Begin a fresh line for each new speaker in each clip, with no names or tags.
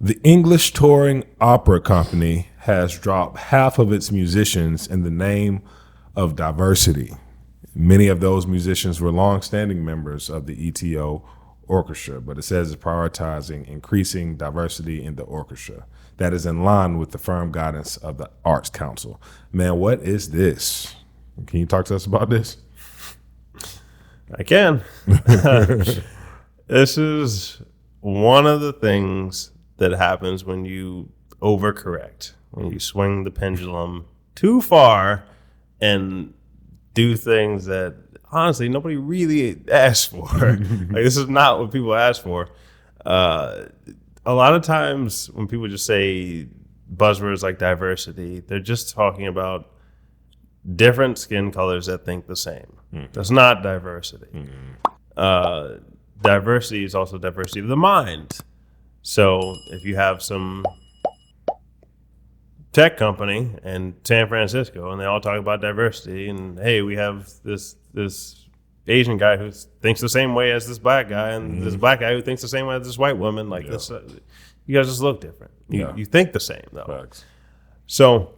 The English Touring Opera Company has dropped half of its musicians in the name of diversity. Many of those musicians were long-standing members of the ETO orchestra, but it says it's prioritizing increasing diversity in the orchestra. That is in line with the firm guidance of the Arts Council. Man, what is this? Can you talk to us about this?
I can. This is one of the things that happens when you overcorrect, when you swing the pendulum too far and do things that honestly nobody really asked for. Like, this is not what people ask for. A lot of times when people just say buzzwords like diversity, they're just talking about different skin colors that think the same. That's not diversity. Diversity is also diversity of the mind. So if you have some tech company in San Francisco and they all talk about diversity and, hey, we have this Asian guy who thinks the same way as this black guy and this black guy who thinks the same way as this white woman, like this, you guys just look different. You think the same though.
Facts.
So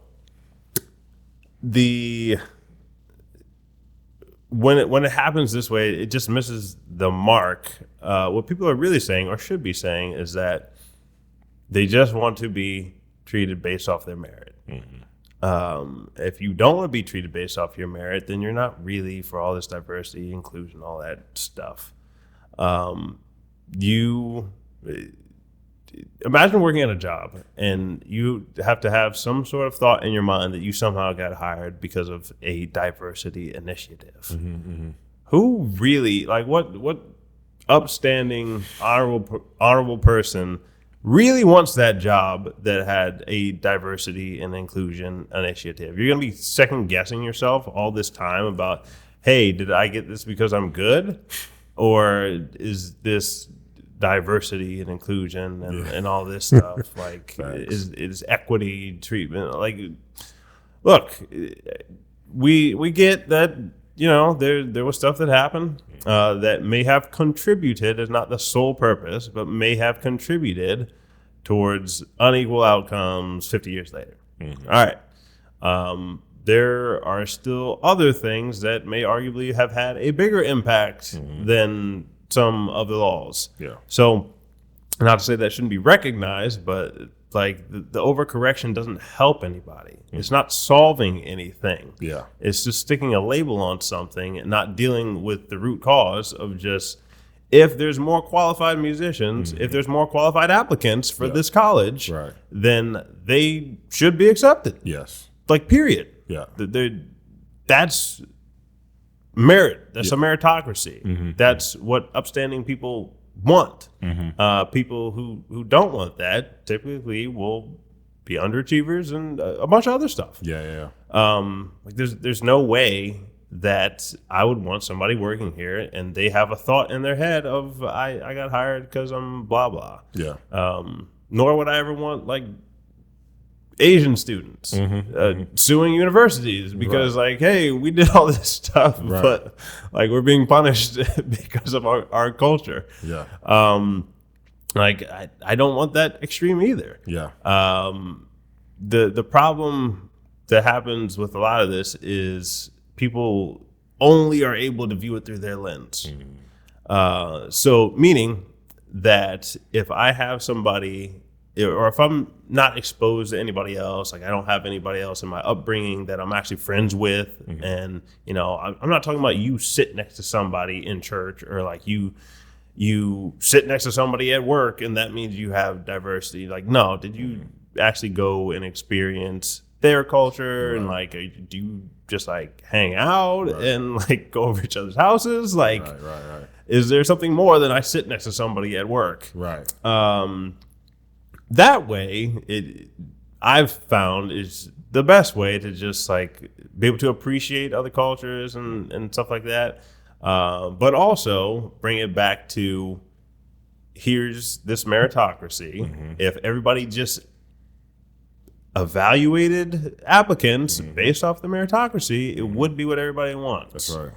when it happens this way, it just misses the mark. What people are really saying, or should be saying, is that they just want to be treated based off their merit. If you don't want to be treated based off your merit, then you're not really for all this diversity, inclusion, all that stuff. You imagine working at a job and you have to have some sort of thought in your mind that you somehow got hired because of a diversity initiative. Who really, like, what upstanding, honorable person really wants that job that had a diversity and inclusion initiative? You're going to be second guessing yourself all this time about, hey, did I get this because I'm good? Or is this diversity and inclusion and all this stuff like is equity treatment? Like, look, we get that, you know, there was stuff that happened that may have contributed, as not the sole purpose, but may have contributed towards unequal outcomes 50 years later. All right. There are still other things that may arguably have had a bigger impact than some of the laws. So, not to say that shouldn't be recognized, but like the overcorrection doesn't help anybody. It's not solving anything. It's just sticking a label on something and not dealing with the root cause of just, if there's more qualified musicians, if there's more qualified applicants for this college, then they should be accepted. Like, period. That's merit. That's a meritocracy. That's what upstanding people want. People who don't want that typically will be underachievers and a bunch of other stuff. Like, there's no way that I would want somebody working here and they have a thought in their head of, I got hired because I'm blah blah. Nor would I ever want, like, Asian students suing universities because like, hey, we did all this stuff, but like, we're being punished because of our culture. Like, I don't want that extreme either. The problem that happens with a lot of this is people only are able to view it through their lens. So meaning that if I have somebody, or if I'm not exposed to anybody else, like I don't have anybody else in my upbringing that I'm actually friends with, and you know, I'm not talking about you sit next to somebody in church, or like you sit next to somebody at work and that means you have diversity. Like, no, did you actually go and experience their culture, and like, do you just like hang out and like go over each other's houses? Like, is there something more than I sit next to somebody at work? That way, I've found is the best way to just like be able to appreciate other cultures and stuff like that. But also bring it back to, here's this meritocracy. If everybody just evaluated applicants based off the meritocracy, it would be what everybody wants.
That's right.